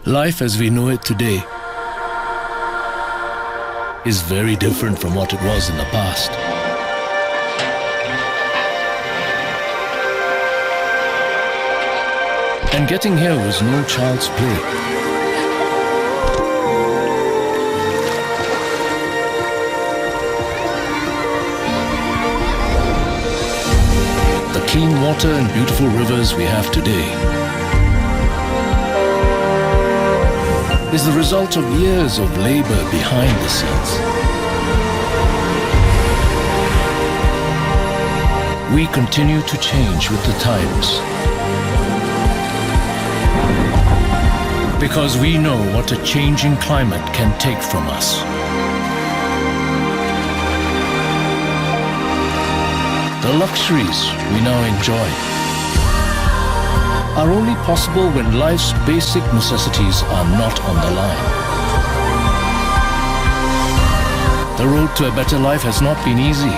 Life as we know it today is very different from what it was in the past. And getting here was no child's play. The clean water and beautiful rivers we have today is the result of years of labor behind the scenes. We continue to change with the times because we know what a changing climate can take from us. The luxuries we now enjoy are only possible when life's basic necessities are not on the line. The road to a better life has not been easy,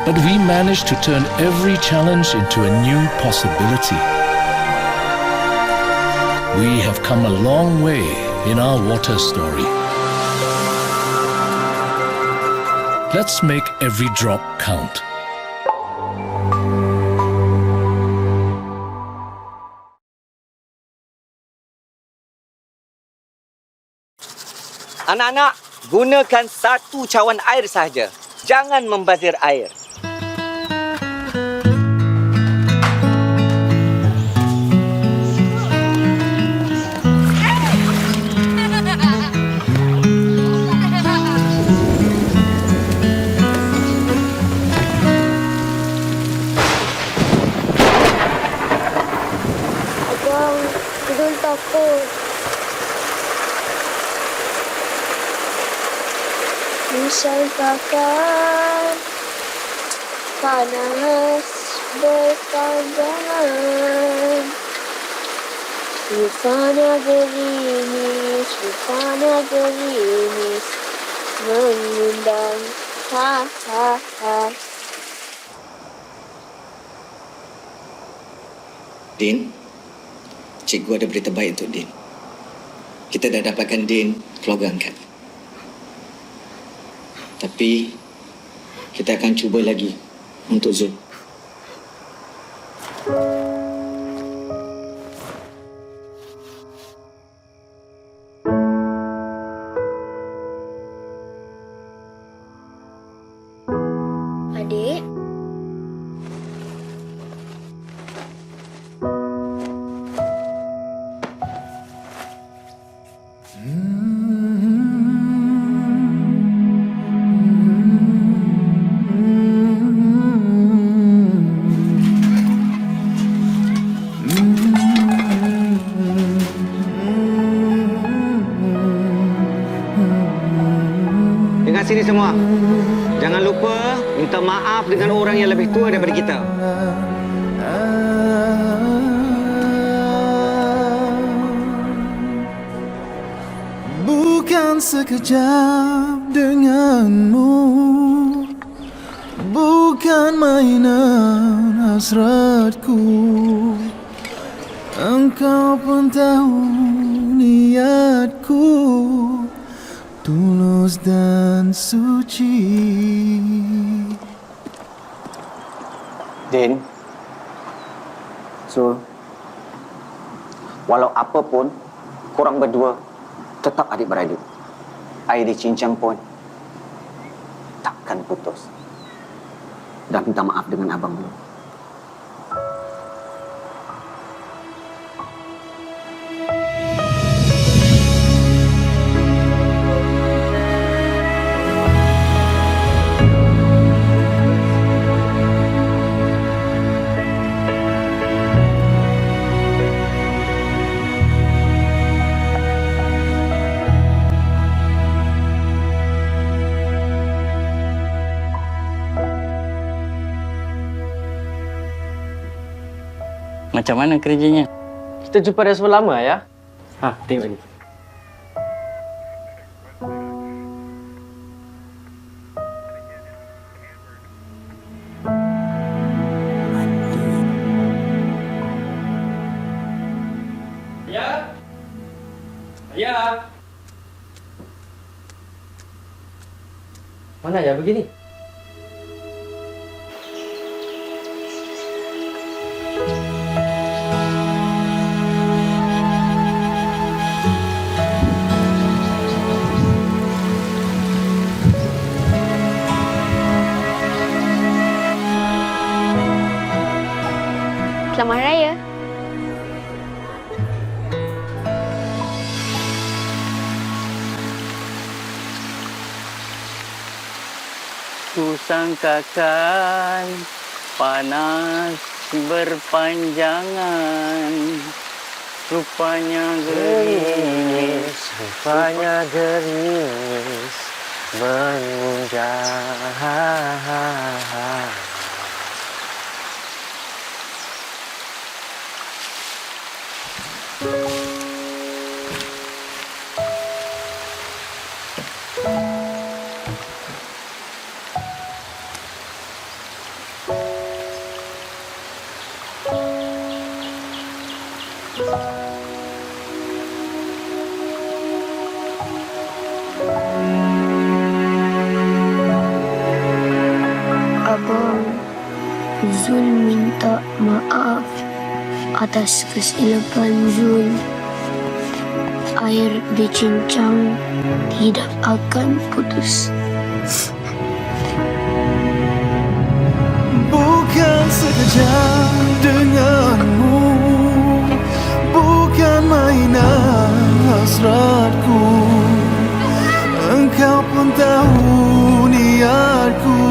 but we managed to turn every challenge into a new possibility. We have come a long way in our water story. Let's make every drop count. Anak-anak, gunakan satu cawan air sahaja. Jangan membazir air. Abang, Tidul takut. Misalkan panas berpanjangan, rupanya gerimis mengundang ha. Din, cikgu ada berita baik untuk Din. Kita dah dapatkan Din keluarga angkat. Tapi kita akan cuba lagi untuk Zul. Adik, Dengar sini semua. Jangan lupa minta maaf dengan orang yang lebih tua daripada kita. Bukan sekejap denganmu, bukan mainan hasratku. Engkau pun tahu niatku tulus dan suci. Din, Zul, walau apa pun, korang berdua tetap adik-beradik. Air dicincang pun takkan putus. Dah minta maaf dengan abang dulu. Macam mana kerjanya? Kita jumpa dah seberapa lama, ya? Tengok ni. Mana ya begini? Selamat Hari Raya. Kusangkakan panas berpanjangan, rupanya gerimis, mengunjang. Abang Zul minta maaf atas kesilapan Zul. Air dicincang tidak akan putus. Bukan sekejap denganmu, bukan mainan hasratku. Engkau pun tahu niatku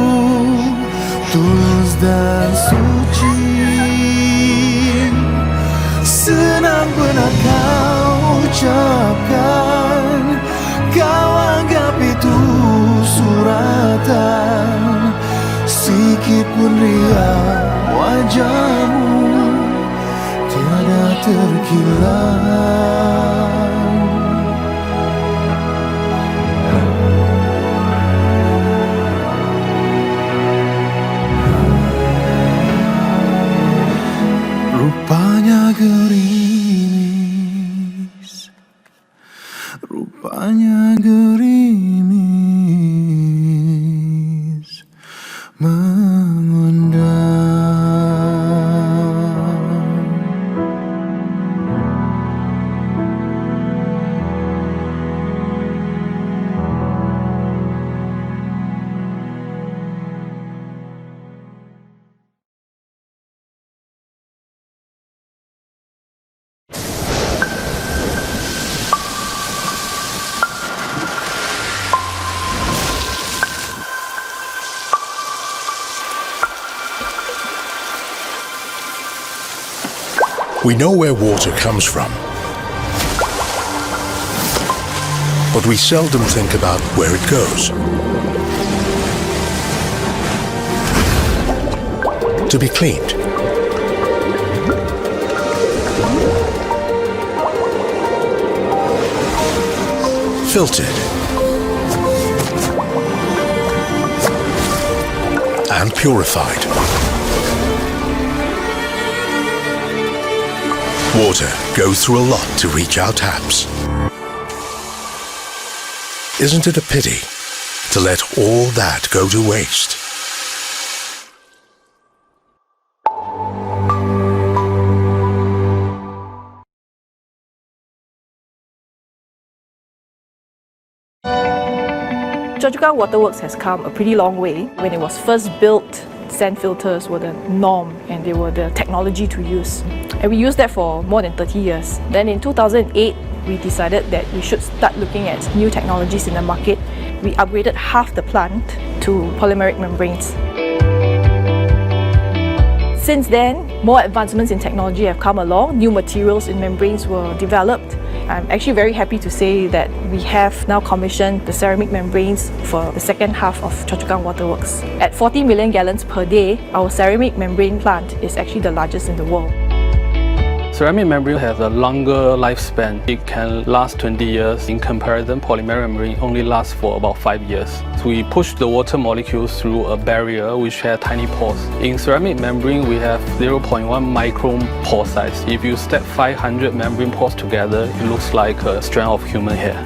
tulus dan suci. Senang benar kau ucapkan, kau anggap itu suratan. Sikit pun riak wajahmu tiada terkilat. Rupanya gerimis, rupanya gerimis mengundang. We know where water comes from, but we seldom think about where it goes. To be cleaned, filtered, and purified. Water goes through a lot to reach our taps. Isn't it a pity to let all that go to waste? Choa Chu Kang Waterworks has come a pretty long way. When it was first built, sand filters were the norm and they were the technology to use. And we used that for more than 30 years. Then in 2008, we decided that we should start looking at new technologies in the market. We upgraded half the plant to polymeric membranes. Since then, more advancements in technology have come along. New materials in membranes were developed. I'm actually very happy to say that we have now commissioned the ceramic membranes for the second half of Choa Chu Kang Waterworks. At 40 million gallons per day, our ceramic membrane plant is actually the largest in the world. Ceramic membrane has a longer lifespan. It can last 20 years. In comparison, polymer membrane only lasts for about 5 years. So we push the water molecules through a barrier which has tiny pores. In ceramic membrane, we have 0.1 micron pore size. If you stack 500 membrane pores together, it looks like a strand of human hair.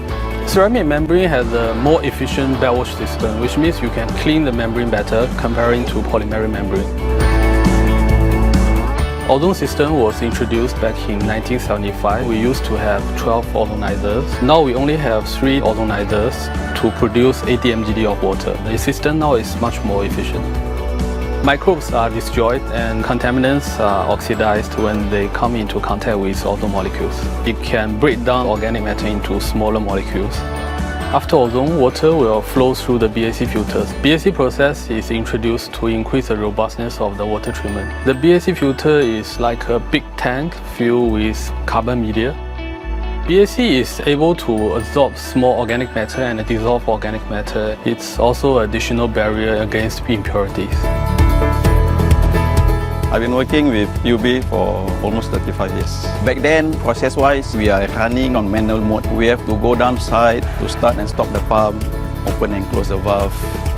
Ceramic membrane has a more efficient backwash system, which means you can clean the membrane better comparing to polymeric membrane. Ozone system was introduced back in 1975. We used to have 12 ozonizers. Now we only have 3 ozonizers to produce 80 mgd of water. The system now is much more efficient. Microbes are destroyed and contaminants are oxidized when they come into contact with ozone molecules. It can break down organic matter into smaller molecules. After ozone, water will flow through the BAC filters. BAC process is introduced to increase the robustness of the water treatment. The BAC filter is like a big tank filled with carbon media. BAC is able to absorb small organic matter and dissolve organic matter. It's also an additional barrier against impurities. I've been working with PUB for almost 35 years. Back then, process-wise, we are running on manual mode. We have to go down site to start and stop the pump, open and close the valve.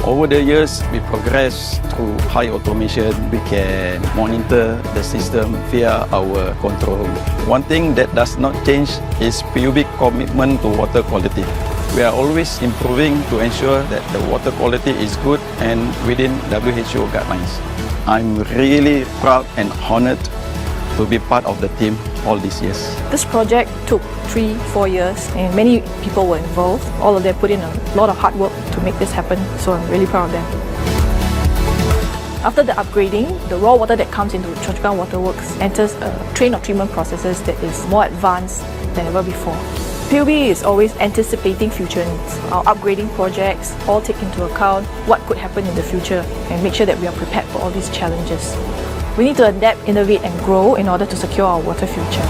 Over the years, we progressed through high automation. We can monitor the system via our control. One thing that does not change is PUB commitment to water quality. We are always improving to ensure that the water quality is good and within WHO guidelines. I'm really proud and honored to be part of the team all these years. This project took 3-4 years and many people were involved. All of them put in a lot of hard work to make this happen, so I'm really proud of them. After the upgrading, the raw water that comes into Choa Chu Kang Waterworks enters a train of treatment processes that is more advanced than ever before. PUB is always anticipating future needs. Our upgrading projects all take into account what could happen in the future and make sure that we are prepared for all these challenges. We need to adapt, innovate and grow in order to secure our water future.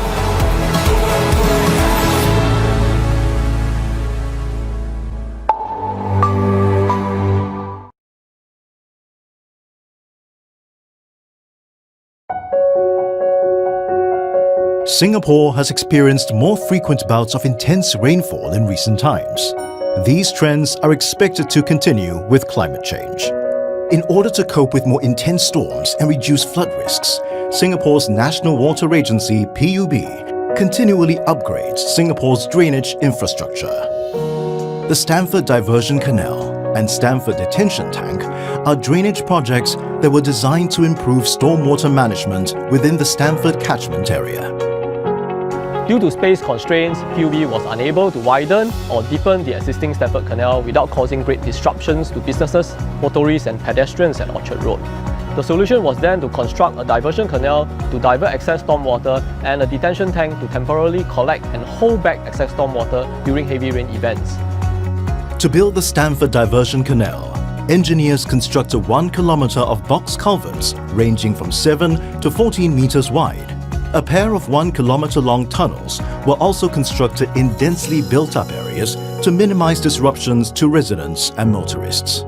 Singapore has experienced more frequent bouts of intense rainfall in recent times. These trends are expected to continue with climate change. In order to cope with more intense storms and reduce flood risks, Singapore's National Water Agency, PUB, continually upgrades Singapore's drainage infrastructure. The Stamford Diversion Canal and Stamford Detention Tank are drainage projects that were designed to improve stormwater management within the Stamford catchment area. Due to space constraints, PUB was unable to widen or deepen the existing Stamford Canal without causing great disruptions to businesses, motorists and pedestrians at Orchard Road. The solution was then to construct a diversion canal to divert excess stormwater and a detention tank to temporarily collect and hold back excess stormwater during heavy rain events. To build the Stamford Diversion Canal, engineers constructed 1 kilometre of box culverts ranging from 7 to 14 metres wide. A pair of 1 kilometre long tunnels were also constructed in densely built-up areas to minimise disruptions to residents and motorists.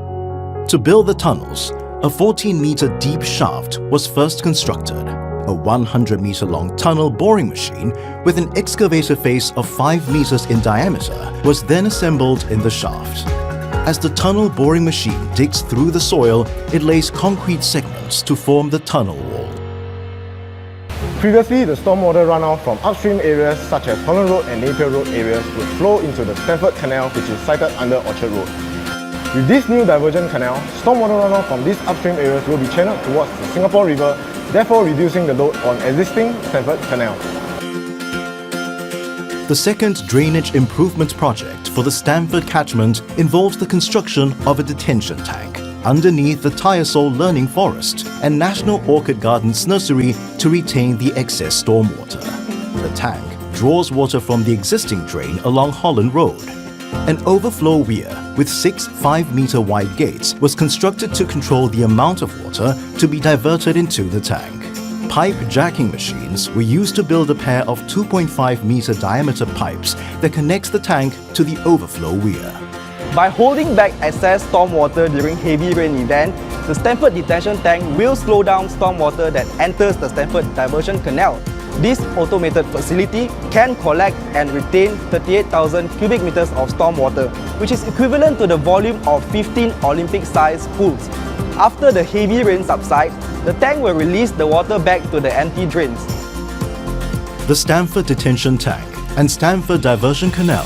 To build the tunnels, a 14-metre deep shaft was first constructed. A 100-metre long tunnel boring machine with an excavator face of 5 metres in diameter was then assembled in the shaft. As the tunnel boring machine digs through the soil, it lays concrete segments to form the tunnel wall. Previously, the stormwater runoff from upstream areas such as Holland Road and Napier Road areas would flow into the Stamford Canal, which is sited under Orchard Road. With this new diversion canal, stormwater runoff from these upstream areas will be channeled towards the Singapore River, therefore reducing the load on existing Stamford Canal. The second drainage improvement project for the Stamford catchment involves the construction of a detention tank underneath the Tyersall Learning Forest and National Orchid Gardens nursery to retain the excess stormwater. The tank draws water from the existing drain along Holland Road. An overflow weir with 6 5-metre wide gates was constructed to control the amount of water to be diverted into the tank. Pipe jacking machines were used to build a pair of 2.5-metre diameter pipes that connects the tank to the overflow weir. By holding back excess stormwater during heavy rain event, the Stamford detention tank will slow down stormwater that enters the Stamford Diversion Canal. This automated facility can collect and retain 38,000 cubic meters of stormwater, which is equivalent to the volume of 15 Olympic-sized pools. After the heavy rain subsides, the tank will release the water back to the empty drains. The Stamford Detention Tank and Stamford Diversion Canal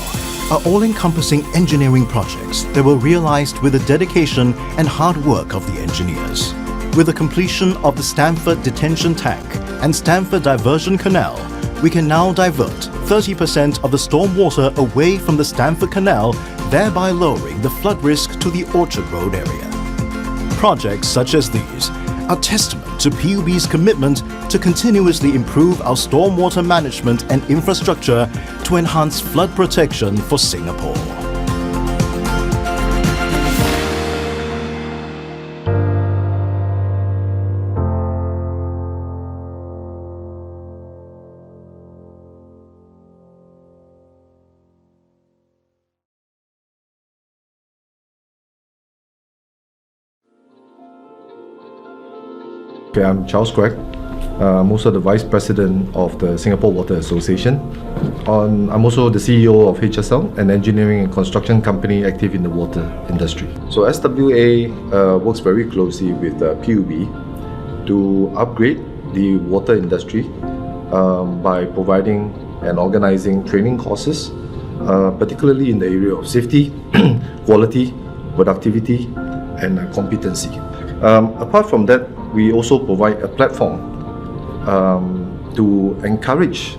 are all-encompassing engineering projects that were realized with the dedication and hard work of the engineers. With the completion of the Stamford Detention Tank and Stamford Diversion Canal, we can now divert 30% of the stormwater away from the Stamford Canal, thereby lowering the flood risk to the Orchard Road area. Projects such as these are testament to PUB's commitment to continuously improve our stormwater management and infrastructure to enhance flood protection for Singapore. Okay, I'm Charles Craig. I'm also the Vice President of the Singapore Water Association. I'm also the CEO of HSL, an engineering and construction company active in the water industry. So SWA works very closely with PUB to upgrade the water industry by providing and organizing training courses, particularly in the area of safety, quality, productivity, and competency. Apart from that, we also provide a platform to encourage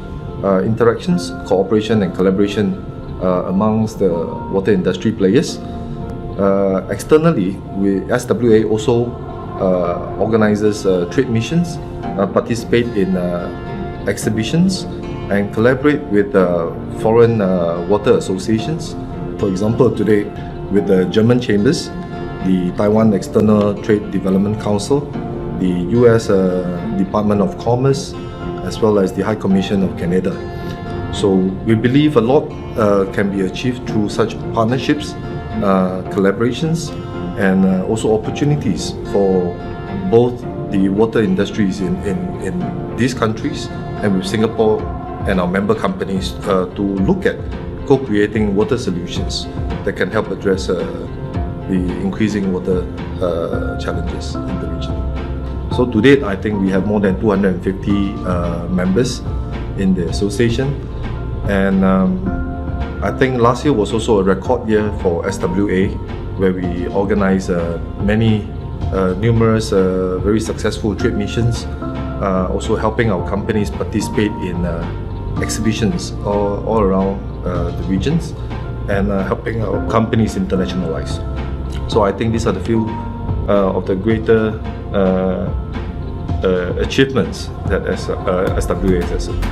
interactions, cooperation and collaboration amongst the water industry players. Externally, SWA also organizes trade missions, participate in exhibitions and collaborate with foreign water associations. For example, today with the German Chambers, the Taiwan External Trade Development Council, the U.S. Department of Commerce, as well as the High Commission of Canada. So we believe a lot can be achieved through such partnerships, collaborations, and also opportunities for both the water industries in these countries and with Singapore and our member companies to look at co-creating water solutions that can help address the increasing water challenges in the region. So to date, I think we have more than 250 members in the association, and I think last year was also a record year for SWA, where we organized numerous very successful trade missions, also helping our companies participate in exhibitions all around the regions, and helping our companies internationalize. So I think these are the few of the greater achievements that SWA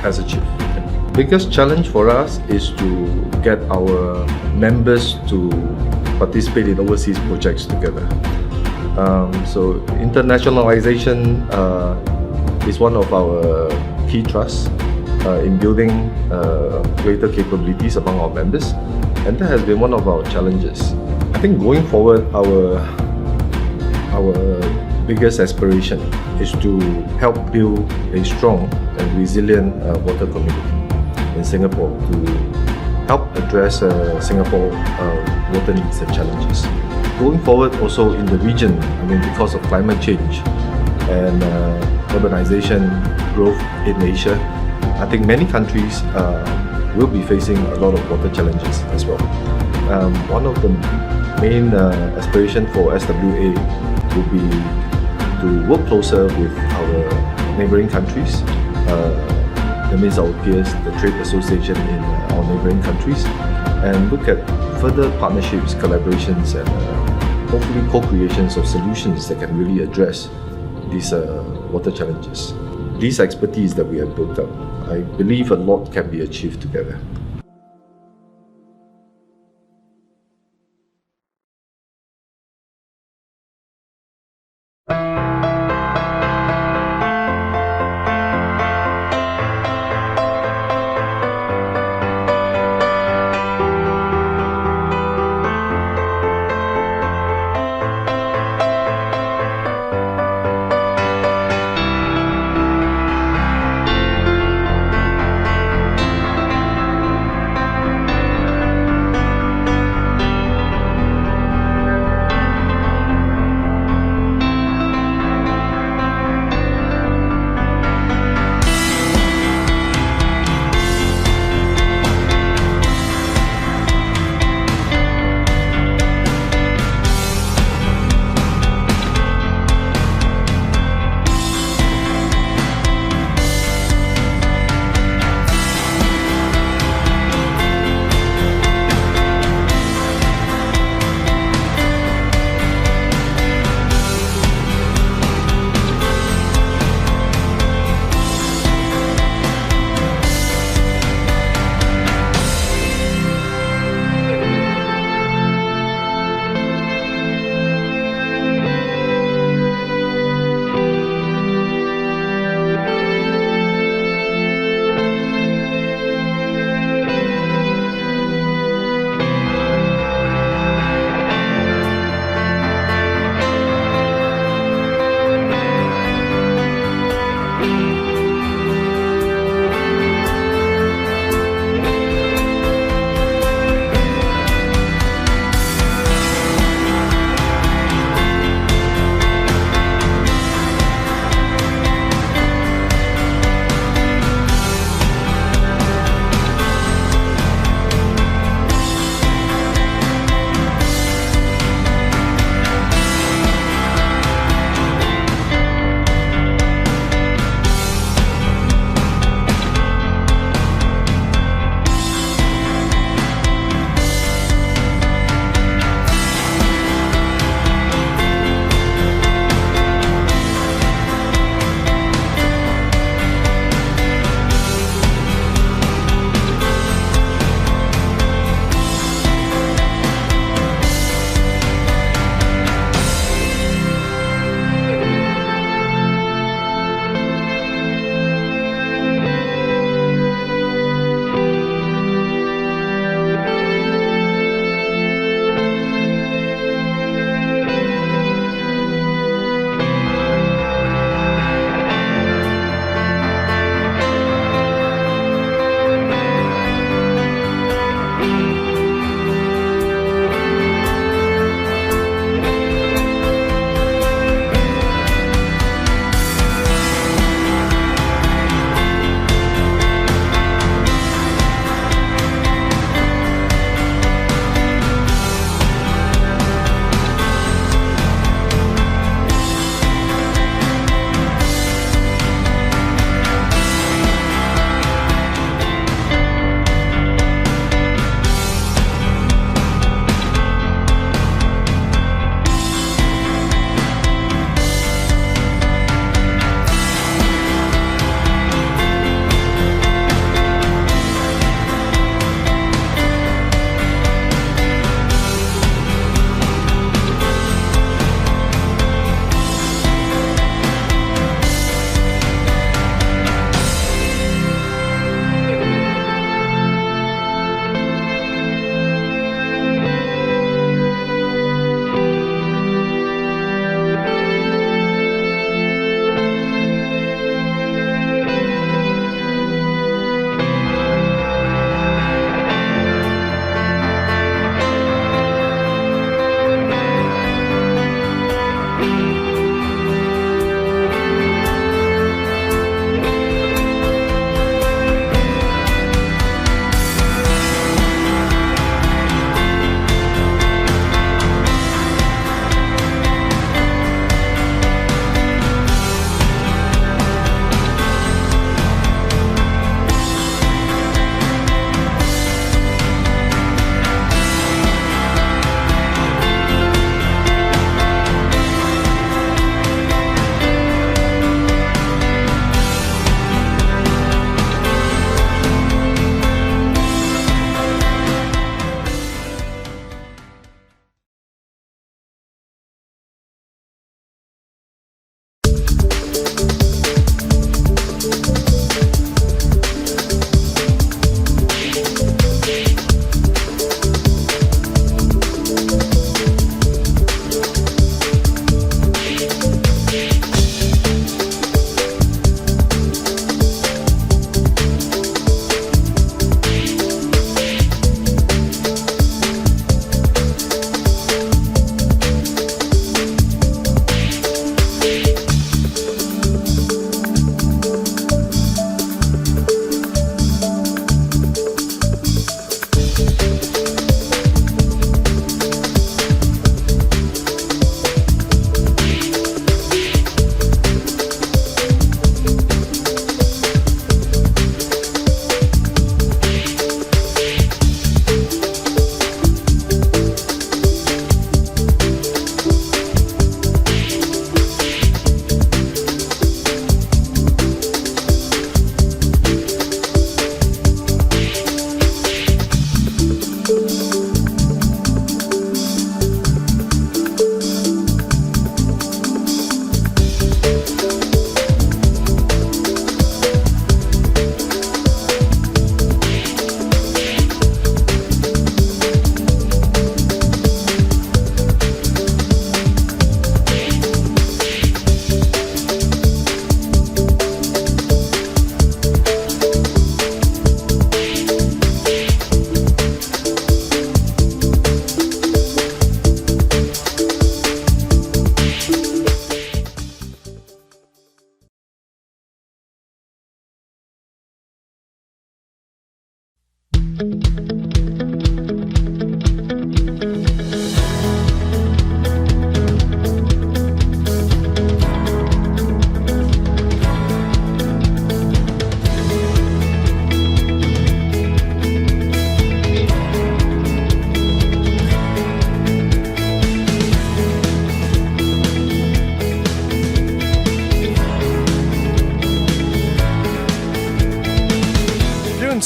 has achieved. The biggest challenge for us is to get our members to participate in overseas projects together. So internationalization is one of our key thrusts in building greater capabilities among our members, and that has been one of our challenges. I think going forward, our biggest aspiration is to help build a strong and resilient water community in Singapore to help address Singapore water needs and challenges. Going forward, also in the region, because of climate change and urbanization growth in Asia, I think many countries will be facing a lot of water challenges as well. One of the main aspiration for SWA would be to work closer with our neighboring countries, that means our peers, the trade association in our neighboring countries, and look at further partnerships, collaborations, and hopefully co-creations of solutions that can really address these water challenges. These expertise that we have built up, I believe a lot can be achieved together.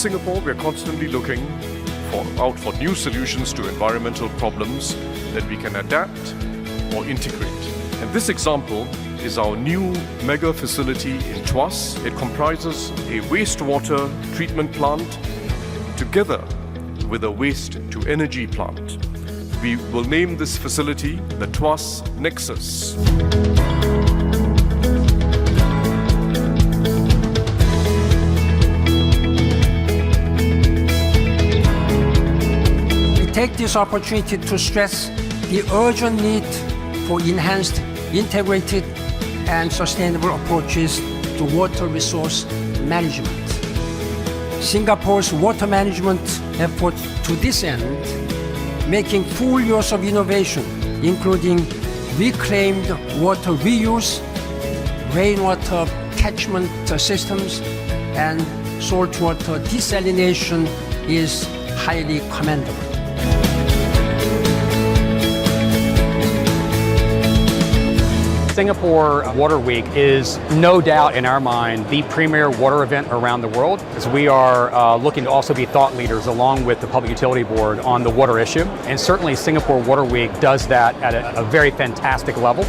Singapore, we're constantly looking out for new solutions to environmental problems that we can adapt or integrate. And this example is our new mega facility in Tuas. It comprises a wastewater treatment plant together with a waste-to-energy plant. We will name this facility the Tuas Nexus. Take this opportunity to stress the urgent need for enhanced, integrated, and sustainable approaches to water resource management. Singapore's water management efforts to this end, making full use of innovation, including reclaimed water reuse, rainwater catchment systems, and saltwater desalination is highly commendable. Singapore Water Week is no doubt in our mind the premier water event around the world, as we are looking to also be thought leaders along with the Public Utility Board on the water issue. And certainly Singapore Water Week does that at a very fantastic level.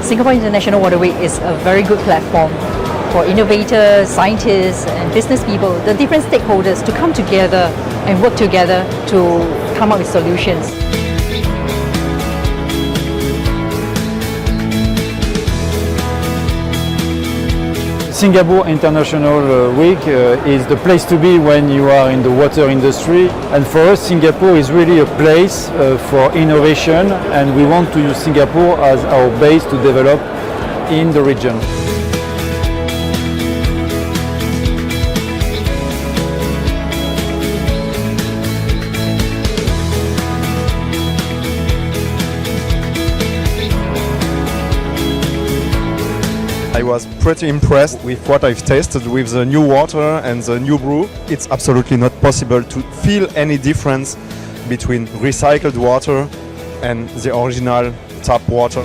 Singapore International Water Week is a very good platform for innovators, scientists and business people, the different stakeholders to come together and work together to come up with solutions. Singapore International Week is the place to be when you are in the water industry, and for us Singapore is really a place for innovation, and we want to use Singapore as our base to develop in the region. I was pretty impressed with what I've tasted with the new water and the new brew. It's absolutely not possible to feel any difference between recycled water and the original tap water.